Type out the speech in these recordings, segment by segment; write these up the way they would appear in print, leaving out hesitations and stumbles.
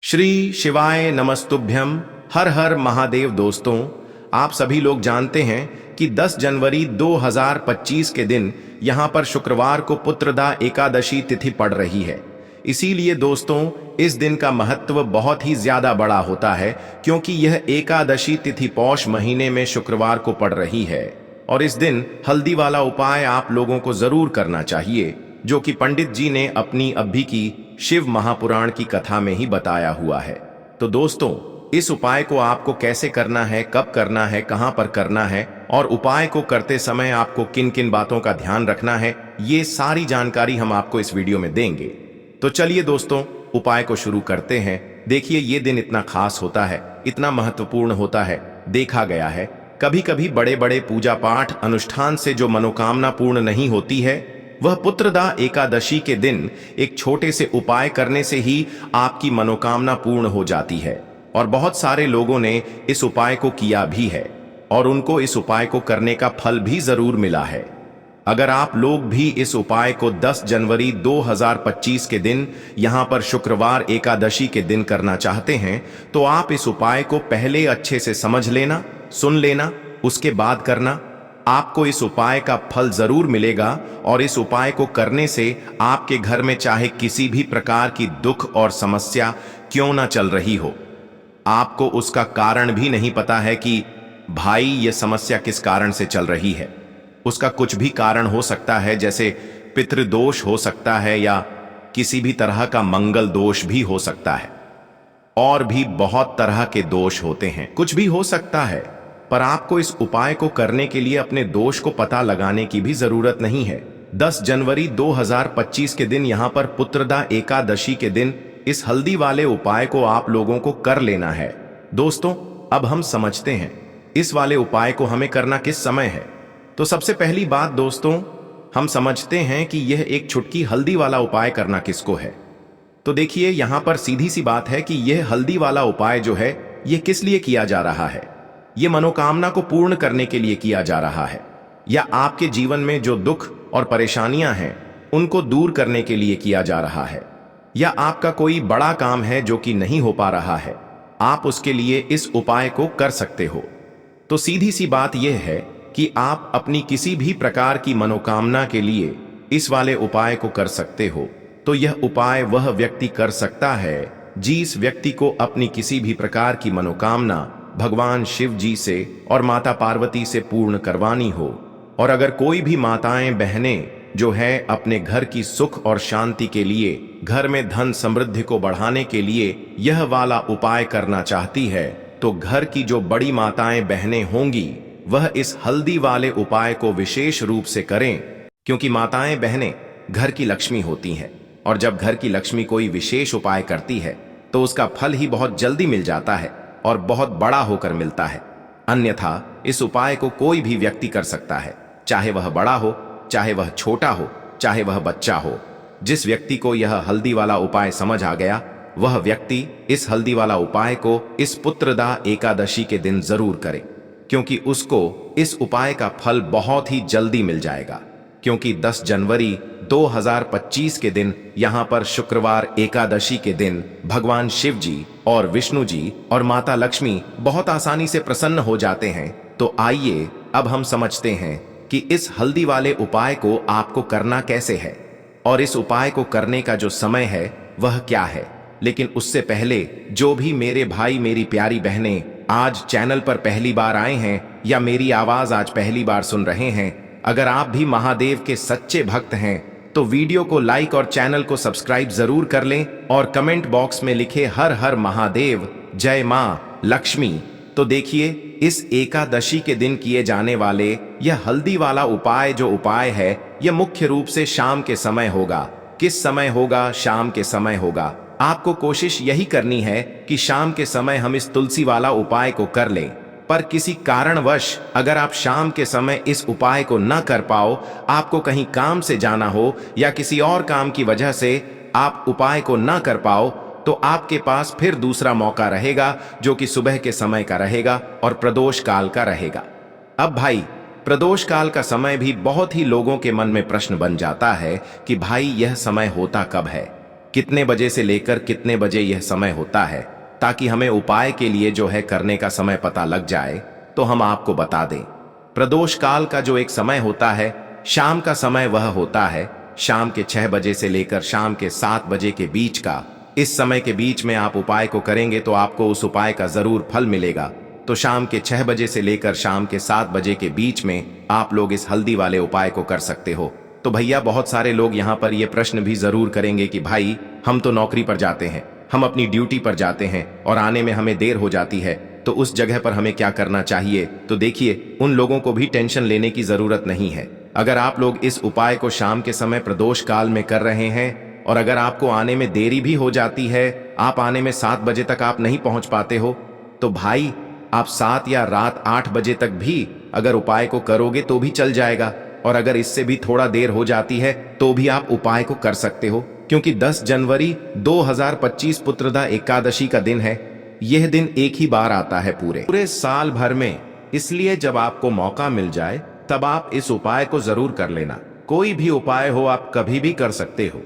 श्री शिवाय नमस्तुभ्यम। हर हर महादेव। दोस्तों, आप सभी लोग जानते हैं कि 10 जनवरी 2025 के दिन यहाँ पर शुक्रवार को पुत्रदा एकादशी तिथि पड़ रही है। इसीलिए दोस्तों, इस दिन का महत्व बहुत ही ज्यादा बड़ा होता है, क्योंकि यह एकादशी तिथि पौष महीने में शुक्रवार को पड़ रही है। और इस दिन हल्दी वाला उपाय आप लोगों को जरूर करना चाहिए, जो कि पंडित जी ने अपनी अभी की शिव महापुराण की कथा में ही बताया हुआ है। तो दोस्तों, इस उपाय को आपको कैसे करना है, कब करना है, कहां पर करना है और उपाय को करते समय आपको किन किन बातों का ध्यान रखना है, ये सारी जानकारी हम आपको इस वीडियो में देंगे। तो चलिए दोस्तों, उपाय को शुरू करते हैं। देखिए, ये दिन इतना खास होता है, इतना महत्वपूर्ण होता है। देखा गया है कभी कभी बड़े बड़े पूजा पाठ अनुष्ठान से जो मनोकामना पूर्ण नहीं होती है, वह पुत्रदा एकादशी के दिन एक छोटे से उपाय करने से ही आपकी मनोकामना पूर्ण हो जाती है। और बहुत सारे लोगों ने इस उपाय को किया भी है और उनको इस उपाय को करने का फल भी जरूर मिला है। अगर आप लोग भी इस उपाय को 10 जनवरी 2025 के दिन यहां पर शुक्रवार एकादशी के दिन करना चाहते हैं, तो आप इस उपाय को पहले अच्छे से समझ लेना, सुन लेना, उसके बाद करना। आपको इस उपाय का फल जरूर मिलेगा और इस उपाय को करने से आपके घर में चाहे किसी भी प्रकार की दुख और समस्या क्यों ना चल रही हो, आपको उसका कारण भी नहीं पता है कि भाई ये समस्या किस कारण से चल रही है। उसका कुछ भी कारण हो सकता है, जैसे पितृदोष हो सकता है या किसी भी तरह का मंगल दोष भी हो सकता है, और भी बहुत तरह के दोष होते हैं, कुछ भी हो सकता है। पर आपको इस उपाय को करने के लिए अपने दोष को पता लगाने की भी जरूरत नहीं है। 10 जनवरी 2025 के दिन यहां पर पुत्रदा एकादशी के दिन इस हल्दी वाले उपाय को आप लोगों को कर लेना है। दोस्तों, अब हम समझते हैं इस वाले उपाय को हमें करना किस समय है। तो सबसे पहली बात दोस्तों, हम समझते हैं कि यह एक छुटकी हल्दी वाला उपाय करना किसको है। तो देखिए, यहां पर सीधी सी बात है कि यह हल्दी वाला उपाय जो है, यह किस लिए किया जा रहा है। ये मनोकामना को पूर्ण करने के लिए किया जा रहा है, या आपके जीवन में जो दुख और परेशानियां हैं उनको दूर करने के लिए किया जा रहा है, या आपका कोई बड़ा काम है जो कि नहीं हो पा रहा है, आप उसके लिए इस उपाय को कर सकते हो। तो सीधी सी बात यह है कि आप अपनी किसी भी प्रकार की मनोकामना के लिए इस वाले उपाय को कर सकते हो। तो यह उपाय वह व्यक्ति कर सकता है जिस व्यक्ति को अपनी किसी भी प्रकार की मनोकामना भगवान शिव जी से और माता पार्वती से पूर्ण करवानी हो। और अगर कोई भी माताएं बहनें जो है अपने घर की सुख और शांति के लिए, घर में धन समृद्धि को बढ़ाने के लिए यह वाला उपाय करना चाहती है, तो घर की जो बड़ी माताएं बहनें होंगी वह इस हल्दी वाले उपाय को विशेष रूप से करें, क्योंकि माताएं बहनें घर की लक्ष्मी होती हैं, और जब घर की लक्ष्मी कोई विशेष उपाय करती है तो उसका फल ही बहुत जल्दी मिल जाता है और बहुत बड़ा होकर मिलता है। अन्यथा इस उपाय को कोई भी व्यक्ति कर सकता है, चाहे वह बड़ा हो, चाहे वह छोटा हो, चाहे वह बच्चा हो। जिस व्यक्ति को यह हल्दी वाला उपाय समझ आ गया, वह व्यक्ति इस हल्दी वाला उपाय को इस पुत्रदा एकादशी के दिन जरूर करे, क्योंकि उसको इस उपाय का फल बहुत ही जल्दी मिल जाएगा। क्योंकि 10 जनवरी 2025 के दिन यहां पर शुक्रवार एकादशी के दिन भगवान शिव जी और विष्णु जी और माता लक्ष्मी बहुत आसानी से प्रसन्न हो जाते हैं। तो आइए अब हम समझते हैं कि इस हल्दी वाले उपाय को आपको करना कैसे है और इस उपाय को करने का जो समय है वह क्या है। लेकिन उससे पहले, जो भी मेरे भाई मेरी प्यारी बहनें आज चैनल पर पहली बार आए हैं या मेरी आवाज आज पहली बार सुन रहे हैं, अगर आप भी महादेव के सच्चे भक्त हैं तो वीडियो को लाइक और चैनल को सब्सक्राइब जरूर कर लें और कमेंट बॉक्स में लिखे हर हर महादेव, जय मां लक्ष्मी। तो देखिए, इस एकादशी के दिन किए जाने वाले यह हल्दी वाला उपाय जो उपाय है, यह मुख्य रूप से शाम के समय होगा। किस समय होगा? शाम के समय होगा। आपको कोशिश यही करनी है कि शाम के समय हम इस तुलसी वाला उपाय को कर लें। पर किसी कारणवश अगर आप शाम के समय इस उपाय को न कर पाओ, आपको कहीं काम से जाना हो या किसी और काम की वजह से आप उपाय को न कर पाओ, तो आपके पास फिर दूसरा मौका रहेगा, जो कि सुबह के समय का रहेगा और प्रदोष काल का रहेगा। अब भाई, प्रदोष काल का समय भी बहुत ही लोगों के मन में प्रश्न बन जाता है कि भाई यह समय होता कब है। कितने बजे से लेकर कितने बजे यह समय होता है, ताकि हमें उपाय के लिए जो है करने का समय पता लग जाए तो हम आपको बता दें। प्रदोष काल का जो एक समय होता है, शाम का समय, वह होता है शाम के 6 बजे से लेकर शाम के 7 बजे के बीच का। इस समय के बीच में आप उपाय को करेंगे तो आपको उस उपाय का जरूर फल मिलेगा। तो शाम के 6 बजे से लेकर शाम के 7 बजे के बीच में आप लोग इस हल्दी वाले उपाय को कर सकते हो। तो भैया बहुत सारे लोग यहाँ पर ये प्रश्न भी जरूर करेंगे कि भाई हम तो नौकरी पर जाते हैं, हम अपनी ड्यूटी पर जाते हैं और आने में हमें देर हो जाती है, तो उस जगह पर हमें क्या करना चाहिए। तो देखिए, उन लोगों को भी टेंशन लेने की जरूरत नहीं है। अगर आप लोग इस उपाय को शाम के समय प्रदोष काल में कर रहे हैं और अगर आपको आने में देरी भी हो जाती है, आप आने में 7 बजे तक आप नहीं पहुंच पाते हो, तो भाई आप 7 या रात 8 बजे तक भी अगर उपाय को करोगे तो भी चल जाएगा। और अगर इससे भी थोड़ा देर हो जाती है तो भी आप उपाय को कर सकते हो, क्योंकि 10 जनवरी 2025 पुत्रदा एकादशी का दिन है। यह दिन एक ही बार आता है पूरे साल भर में, इसलिए जब आपको मौका मिल जाए तब आप इस उपाय को जरूर कर लेना। कोई भी उपाय हो आप कभी भी कर सकते हो।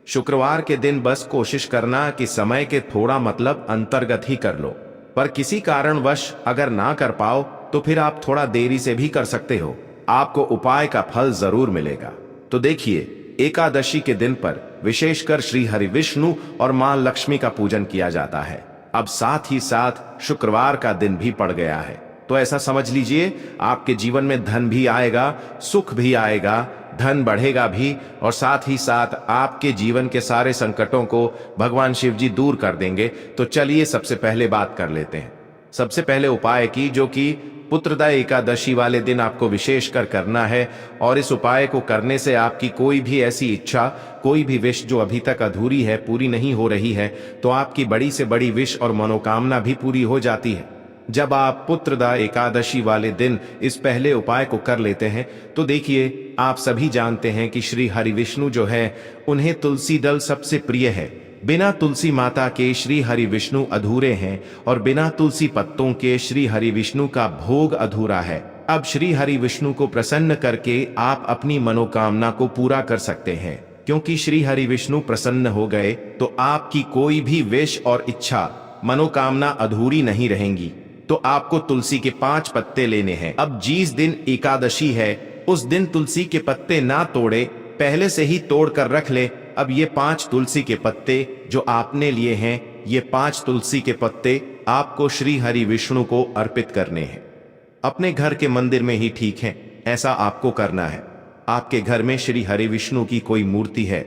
शुक्रवार के दिन बस कोशिश करना कि समय के थोड़ा मतलब अंतर्गत ही कर लो, पर किसी कारणवश अगर ना कर पाओ तो फिर आप थोड़ा देरी से भी कर सकते हो, आपको उपाय का फल जरूर मिलेगा। तो देखिए, एकादशी के दिन पर विशेषकर श्री हरि विष्णु और मां लक्ष्मी का पूजन किया जाता है। अब साथ ही साथ शुक्रवार का दिन भी पड़ गया है, तो ऐसा समझ लीजिए आपके जीवन में धन भी आएगा, सुख भी आएगा, धन बढ़ेगा भी, और साथ ही साथ आपके जीवन के सारे संकटों को भगवान शिव जी दूर कर देंगे। तो चलिए सबसे पहले बात कर लेते हैं। सबसे पहले उपाय की, जो कि पुत्रदा एकादशी वाले दिन आपको विशेषकर करना है, और इस उपाय को करने से आपकी कोई भी ऐसी इच्छा, कोई भी विश जो अभी तक अधूरी है, पूरी नहीं हो रही है, तो आपकी बड़ी से बड़ी विश और मनोकामना भी पूरी हो जाती है। जब आप पुत्रदा एकादशी वाले दिन इस पहले उपाय को कर लेते हैं तो देखिए, आप सभी जानते हैं कि श्री हरि विष्णु जो है, उन्हें तुलसी दल सबसे प्रिय है। बिना तुलसी माता के श्री हरि विष्णु अधूरे हैं और बिना तुलसी पत्तों के श्री हरि विष्णु का भोग अधूरा है। अब श्री हरि विष्णु को प्रसन्न करके आप अपनी मनोकामना को पूरा कर सकते हैं, क्योंकि श्री हरि विष्णु प्रसन्न हो गए तो आपकी कोई भी विश और इच्छा, मनोकामना अधूरी नहीं रहेंगी। तो आपको तुलसी के 5 पत्ते लेने हैं। अब जिस दिन एकादशी है उस दिन तुलसी के पत्ते ना तोड़े, पहले से ही तोड़ कर रख ले। अब ये 5 तुलसी के पत्ते जो आपने लिए हैं, ये 5 तुलसी के पत्ते आपको श्री हरि विष्णु को अर्पित करने हैं। अपने घर के मंदिर में ही ठीक है, ऐसा आपको करना है। आपके घर में श्री हरि विष्णु की कोई मूर्ति है,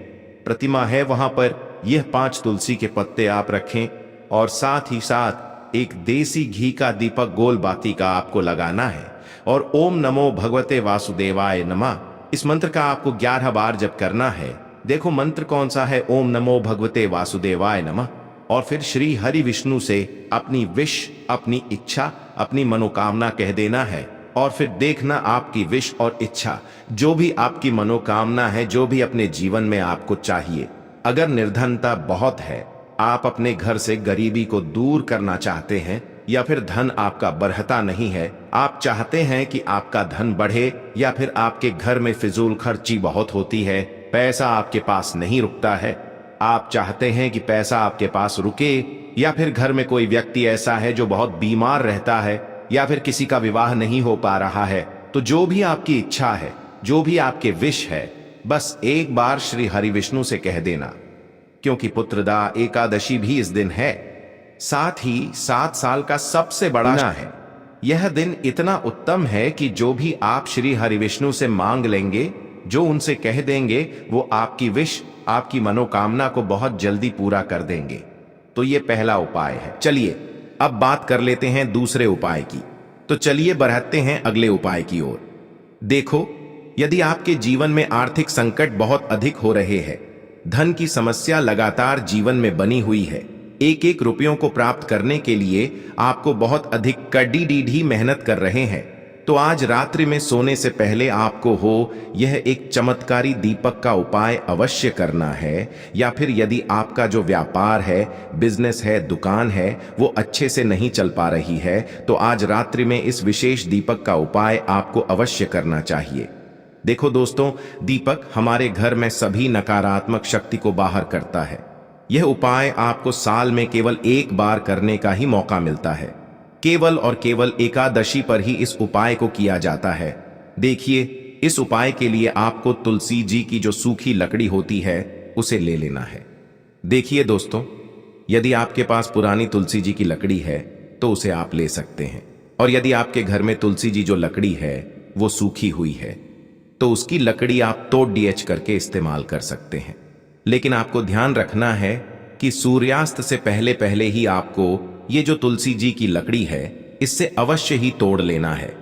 प्रतिमा है, वहां पर यह 5 तुलसी के पत्ते आप रखें, और साथ ही साथ एक देसी घी का दीपक गोल बाती का आपको लगाना है, और ओम नमो भगवते वासुदेवाय नमः इस मंत्र का आपको 11 बार जप करना है। देखो मंत्र कौन सा है, ओम नमो भगवते वासुदेवाय नमः। और फिर श्री हरि विष्णु से अपनी विश, अपनी इच्छा, अपनी मनोकामना कह देना है, और फिर देखना आपकी विश और इच्छा, जो भी आपकी मनोकामना है, जो भी अपने जीवन में आपको चाहिए। अगर निर्धनता बहुत है, आप अपने घर से गरीबी को दूर करना चाहते हैं, या फिर धन आपका बढ़ता नहीं है, आप चाहते हैं कि आपका धन बढ़े, या फिर आपके घर में फिजूल खर्ची बहुत होती है, पैसा आपके पास नहीं रुकता है, आप चाहते हैं कि पैसा आपके पास रुके, या फिर घर में कोई व्यक्ति ऐसा है जो बहुत बीमार रहता है, या फिर किसी का विवाह नहीं हो पा रहा है, तो जो भी आपकी इच्छा है, जो भी आपके विश है, बस एक बार श्री हरि विष्णु से कह देना। क्योंकि पुत्रदा एकादशी भी इस दिन है, साथ ही 7 साल का सबसे बड़ा है। यह दिन इतना उत्तम है कि जो भी आप श्री हरि विष्णु से मांग लेंगे, जो उनसे कह देंगे, वो आपकी विश, आपकी मनोकामना को बहुत जल्दी पूरा कर देंगे। तो ये पहला उपाय है। चलिए अब बात कर लेते हैं दूसरे उपाय की। तो चलिए बढ़ते हैं अगले उपाय की ओर। देखो, यदि आपके जीवन में आर्थिक संकट बहुत अधिक हो रहे हैं, धन की समस्या लगातार जीवन में बनी हुई है, एक एक रुपयों को प्राप्त करने के लिए आपको बहुत अधिक कड़ी मेहनत कर रहे हैं, तो आज रात्रि में सोने से पहले आपको यह एक चमत्कारी दीपक का उपाय अवश्य करना है। या फिर यदि आपका जो व्यापार है, बिजनेस है, दुकान है, वो अच्छे से नहीं चल पा रही है, तो आज रात्रि में इस विशेष दीपक का उपाय आपको अवश्य करना चाहिए। देखो दोस्तों, दीपक हमारे घर में सभी नकारात्मक शक्ति को बाहर करता है। यह उपाय आपको साल में केवल एक बार करने का ही मौका मिलता है। केवल और केवल एकादशी पर ही इस उपाय को किया जाता है। देखिए, इस उपाय के लिए आपको तुलसी जी की जो सूखी लकड़ी होती है उसे ले लेना है। देखिए दोस्तों, यदि आपके पास पुरानी तुलसी जी की लकड़ी है तो उसे आप ले सकते हैं, और यदि आपके घर में तुलसी जी जो लकड़ी है वो सूखी हुई है तो उसकी लकड़ी आप तोड़ डीएच करके इस्तेमाल कर सकते हैं। लेकिन आपको ध्यान रखना है कि सूर्यास्त से पहले पहले ही आपको ये जो तुलसी जी की लकड़ी है इससे अवश्य ही तोड़ लेना है,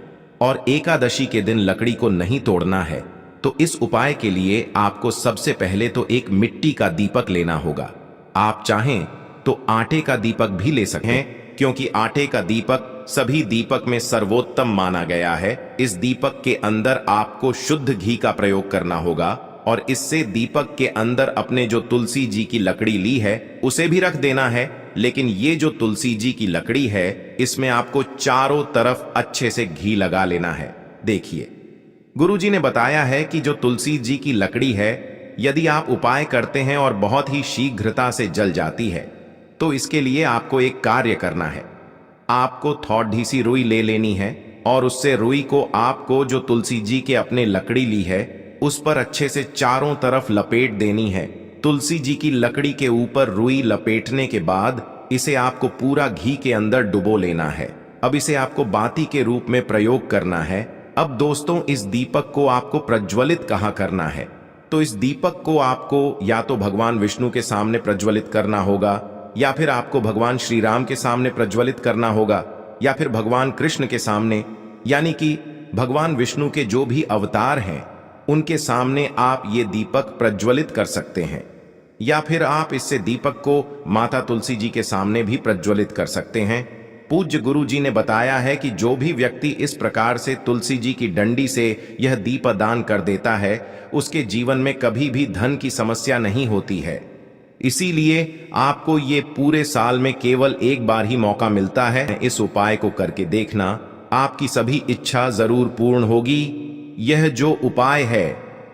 और एकादशी के दिन लकड़ी को नहीं तोड़ना है। तो इस उपाय के लिए आपको सबसे पहले तो एक मिट्टी का दीपक लेना होगा। आप चाहें तो आटे का दीपक भी ले सकते हैं, क्योंकि आटे का दीपक सभी दीपक में सर्वोत्तम माना गया है। इस दीपक के अंदर आपको शुद्ध घी का प्रयोग करना होगा, और इससे दीपक के अंदर अपने जो तुलसी जी की लकड़ी ली है उसे भी रख देना है। लेकिन ये जो तुलसी जी की लकड़ी है इसमें आपको चारों तरफ अच्छे से घी लगा लेना है। देखिए, गुरुजी ने बताया है कि जो तुलसी जी की लकड़ी है यदि आप उपाय करते हैं और बहुत ही शीघ्रता से जल जाती है तो इसके लिए आपको एक कार्य करना है। आपको थोड़ी सी रुई ले लेनी है, और उससे रुई को आपको जो तुलसी जी के अपने लकड़ी ली है उस पर अच्छे से चारों तरफ लपेट देनी है। तुलसी जी की लकड़ी के ऊपर रुई लपेटने के बाद इसे आपको पूरा घी के अंदर डुबो लेना है। अब इसे आपको बाती के रूप में प्रयोग करना है। अब दोस्तों, इस दीपक को आपको प्रज्वलित कहाँ करना है? तो इस दीपक को आपको या तो भगवान विष्णु के सामने प्रज्वलित करना होगा, या फिर आपको भगवान श्री राम के सामने प्रज्वलित करना होगा, या फिर भगवान कृष्ण के सामने, यानी कि भगवान विष्णु के जो भी अवतार हैं उनके सामने आप ये दीपक प्रज्वलित कर सकते हैं। या फिर आप इससे दीपक को माता तुलसी जी के सामने भी प्रज्वलित कर सकते हैं। पूज्य गुरु जी ने बताया है कि जो भी व्यक्ति इस प्रकार से तुलसी जी की डंडी से यह दीपदान कर देता है उसके जीवन में कभी भी धन की समस्या नहीं होती है। इसीलिए आपको ये पूरे साल में केवल एक बार ही मौका मिलता है। इस उपाय को करके देखना, आपकी सभी इच्छा जरूर पूर्ण होगी। यह जो उपाय है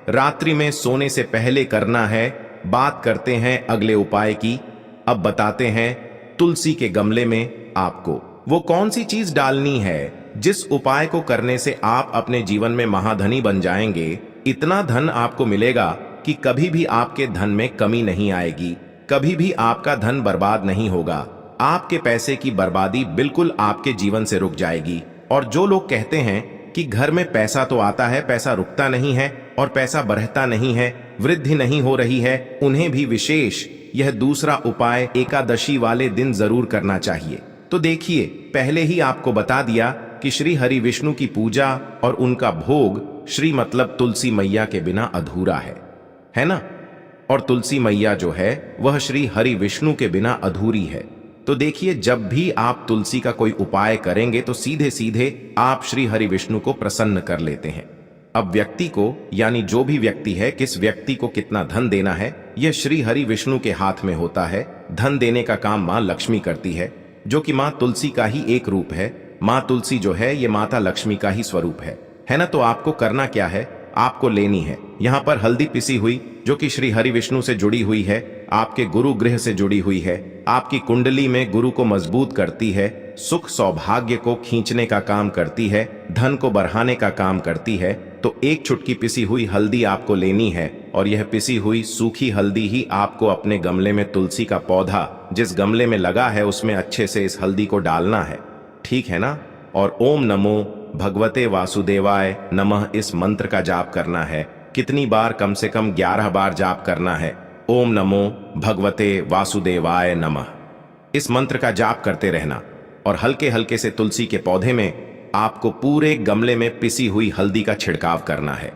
रात्रि में सोने से पहले करना है। बात करते हैं अगले उपाय की। अब बताते हैं तुलसी के गमले में आपको वो कौन सी चीज डालनी है जिस उपाय को करने से आप अपने जीवन में महाधनी बन जाएंगे। इतना धन आपको मिलेगा कि कभी भी आपके धन में कमी नहीं आएगी, कभी भी आपका धन बर्बाद नहीं होगा। आपके पैसे की बर्बादी बिल्कुल आपके जीवन से रुक जाएगी। और जो लोग कहते हैं कि घर में पैसा तो आता है, पैसा रुकता नहीं है और पैसा बढ़ता नहीं है, वृद्धि नहीं हो रही है, उन्हें भी विशेष यह दूसरा उपाय एकादशी वाले दिन जरूर करना चाहिए। तो देखिए, पहले ही आपको बता दिया कि श्री हरि विष्णु की पूजा और उनका भोग श्री मतलब तुलसी मैया के बिना अधूरा है ना? और तुलसी मैया जो है वह श्री हरि विष्णु के बिना अधूरी है। तो देखिए, जब भी आप तुलसी का कोई उपाय करेंगे तो सीधे सीधे आप श्री हरि विष्णु को प्रसन्न कर लेते हैं। अब व्यक्ति को, यानी जो भी व्यक्ति है, किस व्यक्ति को कितना धन देना है यह श्री हरि विष्णु के हाथ में होता है। धन देने का काम माँ लक्ष्मी करती है, जो कि माँ तुलसी का ही एक रूप है। माँ तुलसी जो है ये माता लक्ष्मी का ही स्वरूप है ना? तो आपको करना क्या है, आपको लेनी है यहाँ पर हल्दी पिसी हुई, जो कि श्री हरि विष्णु से जुड़ी हुई है, आपके गुरु गृह से जुड़ी हुई है, आपकी कुंडली में गुरु को मजबूत करती है, सुख सौभाग्य को खींचने का काम करती है, धन को बढ़ाने का काम करती है। तो एक चुटकी पिसी हुई हल्दी आपको लेनी है, और यह पिसी हुई सूखी हल्दी ही आपको अपने गमले में तुलसी का पौधा जिस गमले में लगा है उसमें अच्छे से इस हल्दी को डालना है, ठीक है ना? और ओम नमो भगवते वासुदेवाय नमः इस मंत्र का जाप करना है। कितनी बार? कम से कम 11 बार जाप करना है। ओम नमो भगवते वासुदेवाय नमः इस मंत्र का जाप करते रहना, और हल्के हल्के से तुलसी के पौधे में आपको पूरे गमले में पिसी हुई हल्दी का छिड़काव करना है।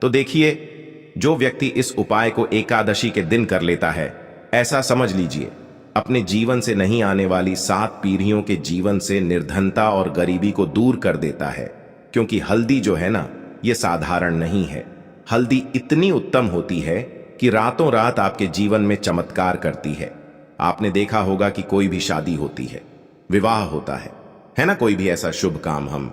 तो देखिए, जो व्यक्ति इस उपाय को एकादशी के दिन कर लेता है, ऐसा समझ लीजिए अपने जीवन से नहीं आने वाली 7 पीढ़ियों के जीवन से निर्धनता और गरीबी को दूर कर देता है। क्योंकि हल्दी जो है ना, ये साधारण नहीं है। हल्दी इतनी उत्तम होती है कि रातों रात आपके जीवन में चमत्कार करती है। आपने देखा होगा कि कोई भी शादी होती है, विवाह होता है ना? कोई भी ऐसा शुभ काम हम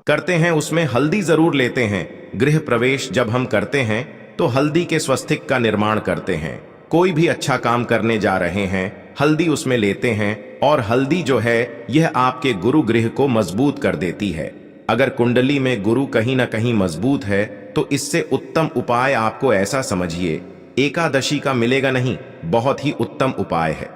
करते हैं उसमें हल्दी जरूर लेते हैं। गृह प्रवेश जब हम करते हैं तो हल्दी के स्वस्तिक का निर्माण करते हैं। कोई भी अच्छा काम करने जा रहे हैं, हल्दी उसमें लेते हैं, और हल्दी जो है यह आपके गुरु गृह को मजबूत कर देती है। अगर कुंडली में गुरु कहीं ना कहीं मजबूत है तो इससे उत्तम उपाय आपको ऐसा समझिए, एकादशी का मिलेगा नहीं, बहुत ही उत्तम उपाय है।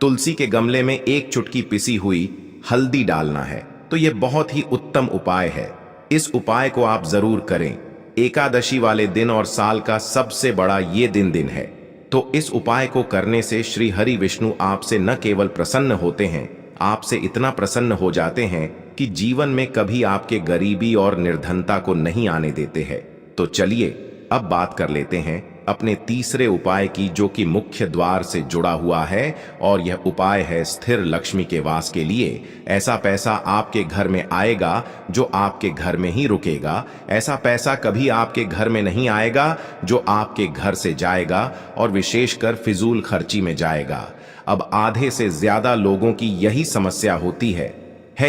तुलसी के गमले में एक चुटकी पिसी हुई हल्दी डालना है, तो यह बहुत ही उत्तम उपाय है। इस उपाय को आप जरूर करें। एकादशी वाले दिन और साल का सबसे बड़ा ये दिन है, तो इस उपाय को करने से श्री हरि विष्णु आपसे न केवल प्रसन्न होते हैं, आपसे इतना प्रसन्न हो जाते हैं कि जीवन में कभी आपके गरीबी और निर्धनता को नहीं आने देते हैं। तो चलिए अब बात कर लेते हैं अपने तीसरे उपाय की, जो कि मुख्य द्वार से जुड़ा हुआ है, और यह उपाय है स्थिर लक्ष्मी के वास के लिए। ऐसा पैसा आपके घर में आएगा जो आपके घर में ही रुकेगा। ऐसा पैसा कभी आपके घर में नहीं आएगा जो आपके घर से जाएगा, और विशेषकर फिजूल खर्ची में जाएगा। अब आधे से ज्यादा लोगों की यही समस्या होती है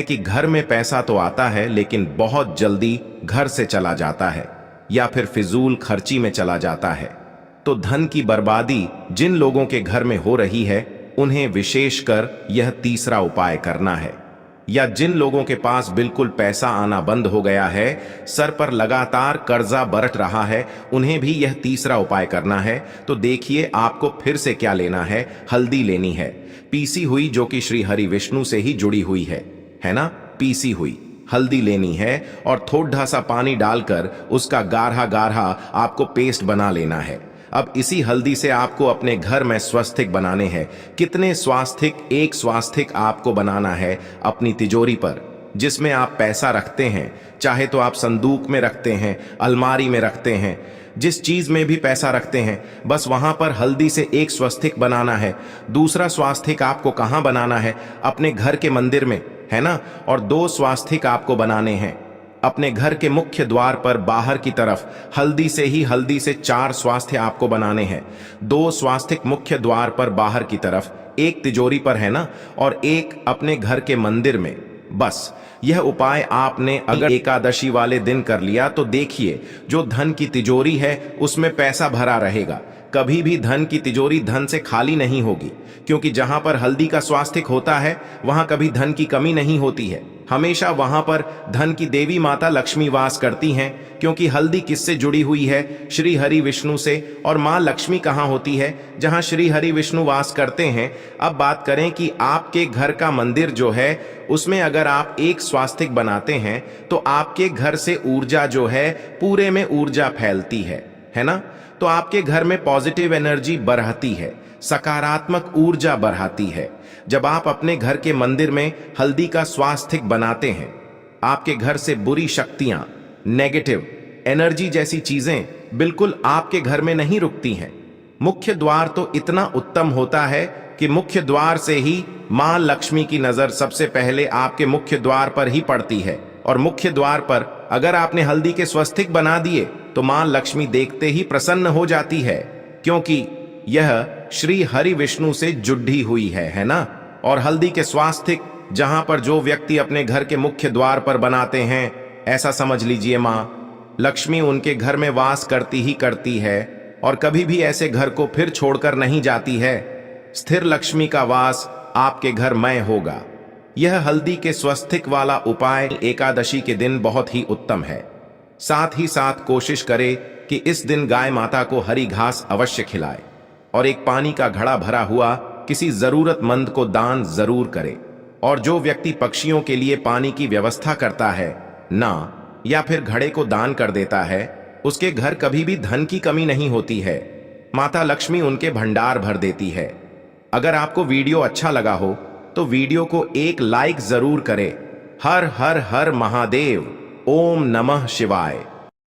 कि घर में पैसा तो आता है लेकिन बहुत जल्दी घर से चला जाता है या फिर फिजूल खर्ची में चला जाता है। तो धन की बर्बादी जिन लोगों के घर में हो रही है उन्हें विशेषकर यह तीसरा उपाय करना है। या जिन लोगों के पास बिल्कुल पैसा आना बंद हो गया है, सर पर लगातार कर्जा बरत रहा है, उन्हें भी यह तीसरा उपाय करना है। तो देखिए आपको फिर से क्या लेना है, हल्दी लेनी है पीसी हुई, जो कि श्री हरि विष्णु से ही जुड़ी हुई है ना। पीसी हुई हल्दी लेनी है और थोड़ा सा पानी डालकर उसका गाढ़ा गाढ़ा आपको पेस्ट बना लेना है। अब इसी हल्दी से आपको अपने घर में स्वास्तिक बनाने हैं। कितने स्वास्तिक? एक स्वास्तिक आपको बनाना है अपनी तिजोरी पर, जिसमें आप पैसा रखते हैं। चाहे तो आप संदूक में रखते हैं, अलमारी में रखते हैं, जिस चीज में भी पैसा रखते हैं, बस वहां पर हल्दी से एक स्वास्तिक बनाना है। दूसरा स्वास्तिक आपको कहां बनाना है? अपने घर के मंदिर में, है ना। और 2 स्वास्तिक आपको बनाने हैं अपने घर के मुख्य द्वार पर बाहर की तरफ। हल्दी से 4 स्वास्तिक आपको बनाने हैं। 2 स्वास्तिक मुख्य द्वार पर बाहर की तरफ, एक तिजोरी पर, है ना, और एक अपने घर के मंदिर में। बस यह उपाय आपने अगर एकादशी वाले दिन कर लिया तो देखिए जो धन की तिजोरी है उसमें पैसा भरा रहेगा। कभी भी धन की तिजोरी धन से खाली नहीं होगी, क्योंकि जहां पर हल्दी का स्वास्तिक होता है वहां कभी धन की कमी नहीं होती है। हमेशा वहां पर धन की देवी माता लक्ष्मी वास करती हैं, क्योंकि हल्दी किससे जुड़ी हुई है? श्री हरि विष्णु से। और मां लक्ष्मी कहां होती है? जहां श्री हरि विष्णु वास करते हैं। अब बात करें कि आपके घर का मंदिर जो है उसमें अगर आप एक स्वास्तिक बनाते हैं तो आपके घर से ऊर्जा जो है पूरे में ऊर्जा फैलती है ना। तो आपके घर में पॉजिटिव एनर्जी बढ़ती है, सकारात्मक ऊर्जा बढ़ाती है। जब आप अपने घर के मंदिर में हल्दी का स्वास्तिक बनाते हैं, आपके घर से बुरी शक्तियां, नेगेटिव एनर्जी जैसी चीजें बिल्कुल आपके घर में नहीं रुकती हैं। मुख्य द्वार तो इतना उत्तम होता है कि मुख्य द्वार से ही मां लक्ष्मी की नजर सबसे पहले आपके मुख्य द्वार पर ही पड़ती है। और मुख्य द्वार पर अगर आपने हल्दी के स्वास्तिक बना दिए तो मां लक्ष्मी देखते ही प्रसन्न हो जाती है, क्योंकि यह श्री हरि विष्णु से जुड़ी हुई है ना। और हल्दी के स्वास्तिक जहां पर जो व्यक्ति अपने घर के मुख्य द्वार पर बनाते हैं, ऐसा समझ लीजिए मां लक्ष्मी उनके घर में वास करती ही करती है, और कभी भी ऐसे घर को फिर छोड़कर नहीं जाती है। स्थिर लक्ष्मी का वास आपके घर में होगा। यह हल्दी के स्वास्तिक वाला उपाय एकादशी के दिन बहुत ही उत्तम है। साथ ही साथ कोशिश करें कि इस दिन गाय माता को हरी घास अवश्य खिलाए, और एक पानी का घड़ा भरा हुआ किसी जरूरतमंद को दान जरूर करे। और जो व्यक्ति पक्षियों के लिए पानी की व्यवस्था करता है ना, या फिर घड़े को दान कर देता है, उसके घर कभी भी धन की कमी नहीं होती है। माता लक्ष्मी उनके भंडार भर देती है। अगर आपको वीडियो अच्छा लगा हो तो वीडियो को एक लाइक जरूर करें। हर हर हर महादेव। ओम नमः शिवाय।